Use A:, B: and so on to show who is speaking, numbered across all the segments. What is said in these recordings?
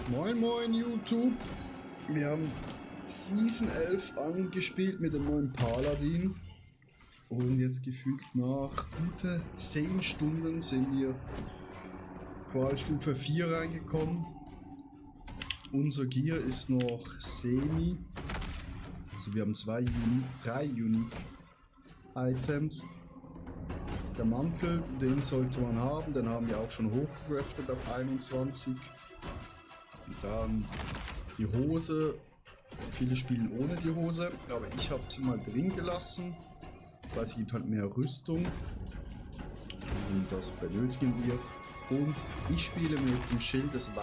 A: Moin moin YouTube, wir haben Season 11 angespielt mit dem neuen Paladin und jetzt gefühlt nach gute 10 Stunden sind wir Qualstufe 4 reingekommen. Unser Gear ist noch semi, also wir haben drei Unique Items. Der Mantel, den sollte man haben, den haben wir auch schon hochgeraftet auf 21. Und dann die Hose, viele spielen ohne die Hose, aber ich habe sie mal drin gelassen, weil sie gibt halt mehr Rüstung und das benötigen wir. Und ich spiele mit dem Schild der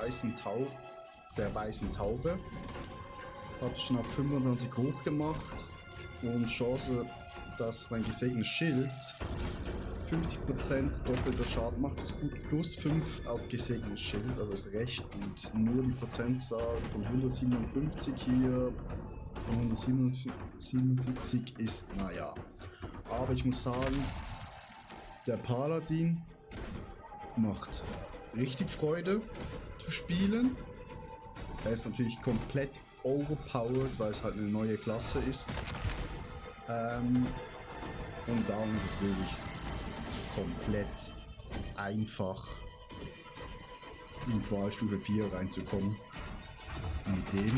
A: weißen Taube, habe es schon auf 25 hoch gemacht und Chance, dass mein gesegnetes Schild 50% doppelter Schaden macht, ist gut, plus 5 auf gesegnetes Schild, also ist recht gut. Nur die Prozentzahl von 157 hier, von 177 ist, naja. Aber ich muss sagen, der Paladin macht richtig Freude zu spielen. Er ist natürlich komplett overpowered, weil es halt eine neue Klasse ist. Und darum ist es wirklich komplett einfach in Qualstufe 4 reinzukommen mit dem.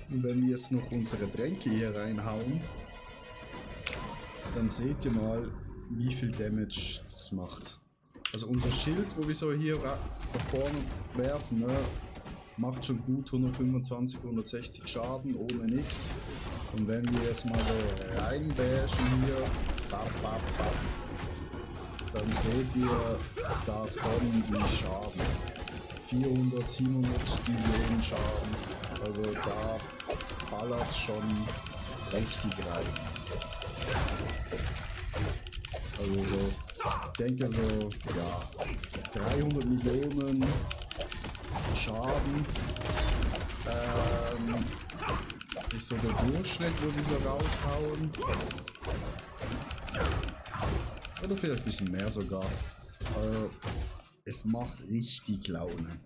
A: Und wenn wir jetzt noch unsere Tränke hier reinhauen, dann seht ihr mal, wie viel Damage das macht. Also unser Schild, wo wir so hier vorne werfen, ne, macht schon gut 125, 160 Schaden ohne nichts. Und wenn wir jetzt mal so reinbashen hier, dann seht ihr, da kommen die Schaden. 400, 700 Millionen Schaden. Also da ballert schon richtig rein. Also so, ich denke so, ja, 300 Millionen Schaden ist so der Durchschnitt, wo die so raushauen. Oder vielleicht ein bisschen mehr sogar. Es macht richtig Laune.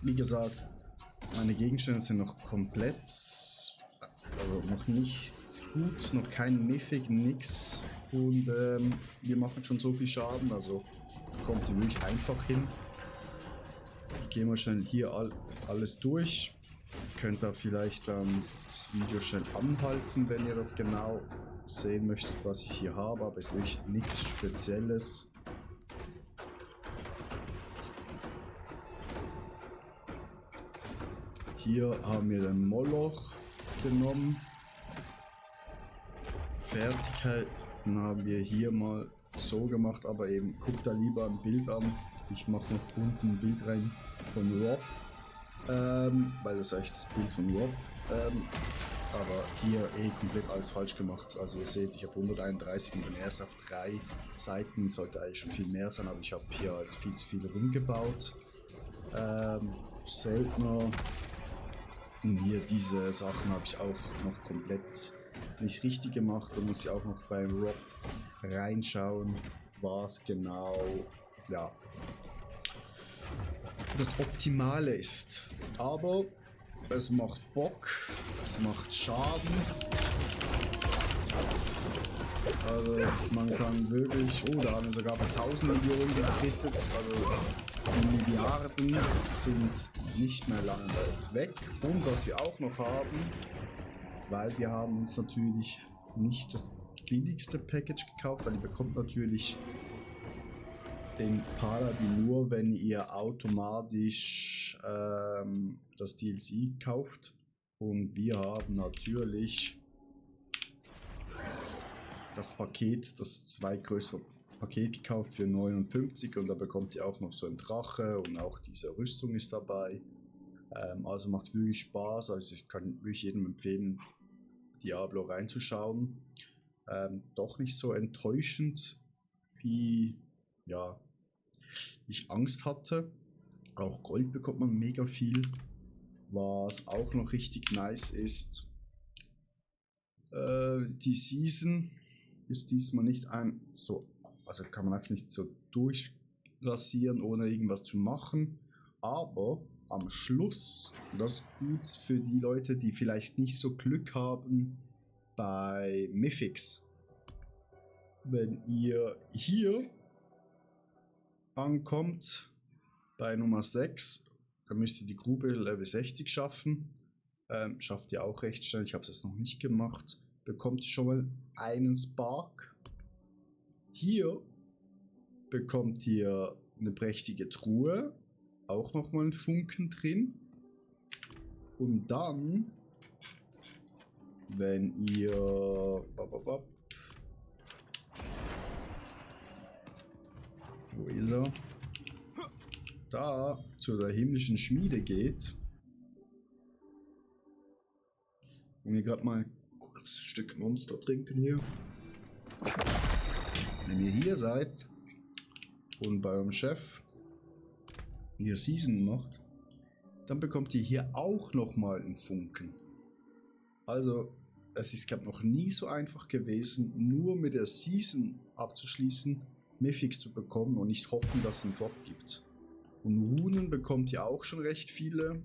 A: Wie gesagt, meine Gegenstände sind noch komplett, also noch nicht gut, noch kein Mythic, nix. Und wir machen schon so viel Schaden, also kommt ihr wirklich einfach hin. Ich gehe mal schnell hier alles durch. Ihr könnt da vielleicht das Video schnell anhalten, wenn ihr das genau sehen möchtet, was ich hier habe, aber es ist wirklich nichts Spezielles. Hier haben wir den Moloch genommen. Fertigkeiten haben wir hier mal so gemacht, aber eben guckt da lieber ein Bild an. Ich mache noch unten ein Bild rein von Rob, weil das ist eigentlich das Bild von Rob. Aber hier komplett alles falsch gemacht. Also ihr seht, ich habe 131 und bin erst auf 3 Seiten. Sollte eigentlich schon viel mehr sein, aber ich habe hier halt viel zu viel rumgebaut. Söldner. Und hier diese Sachen habe ich auch noch komplett nicht richtig gemacht. Da muss ich auch noch bei Rob reinschauen, was genau, ja, das Optimale ist. Aber es macht Bock, es macht Schaden. Also man kann wirklich, oh, da haben wir sogar bei 1000 Millionen gekrittet, also die Milliarden sind nicht mehr lange weit weg. Und was wir auch noch haben, weil wir haben uns natürlich nicht das billigste Package gekauft, weil ihr bekommt natürlich den Paladin nur, wenn ihr automatisch das DLC kauft. Und wir haben natürlich das Paket, das zweitgrößere Paket gekauft für 59 und da bekommt ihr auch noch so ein Drache und auch diese Rüstung ist dabei. Also macht wirklich Spaß, also ich kann wirklich jedem empfehlen, Diablo reinzuschauen. Doch nicht so enttäuschend, wie ja, ich Angst hatte. Auch Gold bekommt man mega viel. Was auch noch richtig nice ist, die Season ist diesmal nicht so, also kann man einfach nicht so rasieren, ohne irgendwas zu machen. Aber am Schluss, und das ist gut für die Leute, die vielleicht nicht so Glück haben bei Mythics, wenn ihr hier ankommt bei Nummer 6, dann müsst ihr die Grube Level 60 schaffen. Schafft ihr auch recht schnell, ich habe es jetzt noch nicht gemacht. Bekommt ihr schon mal einen Spark. Hier bekommt ihr eine prächtige Truhe, auch nochmal einen Funken drin. Und dann, wenn ihr wo ist er? Da zu der himmlischen Schmiede geht und ihr gerade mal kurz ein Stück Monster trinken hier. Wenn ihr hier seid und bei eurem Chef hier Season macht, dann bekommt ihr hier auch nochmal einen Funken. Also es ist glaube noch nie so einfach gewesen, nur mit der Season abzuschließen, Mythics zu bekommen und nicht hoffen, dass es einen Drop gibt. Und Runen bekommt ihr auch schon recht viele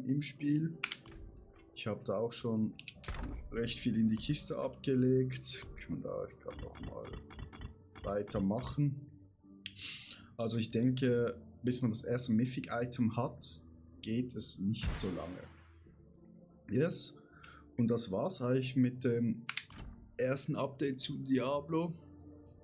A: im Spiel. Ich habe da auch schon recht viel in die Kiste abgelegt. Kann man da gerade nochmal weitermachen. Also ich denke, bis man das erste Mythic-Item hat, geht es nicht so lange. Yes. Und das war's eigentlich mit dem ersten Update zu Diablo.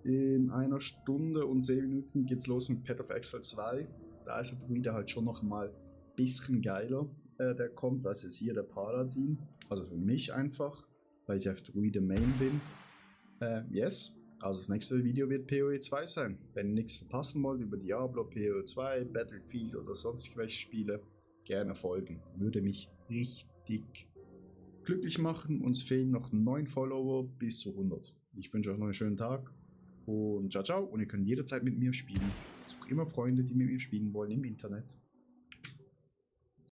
A: In 1 Stunde und 10 Minuten geht's los mit Path of Exile 2. Da ist der Druide halt schon noch mal ein bisschen geiler, der kommt, als jetzt hier der Paladin. Also für mich einfach, weil ich auf Druide Main bin. Yes, also das nächste Video wird PoE 2 sein. Wenn ihr nichts verpassen wollt über Diablo, PoE 2, Battlefield oder sonst welche Spiele, gerne folgen. Würde mich richtig glücklich machen. Uns fehlen noch 9 Follower bis zu 100. Ich wünsche euch noch einen schönen Tag. Und ciao, ciao. Und ihr könnt jederzeit mit mir spielen. Ich suche immer Freunde, die mit mir spielen wollen im Internet.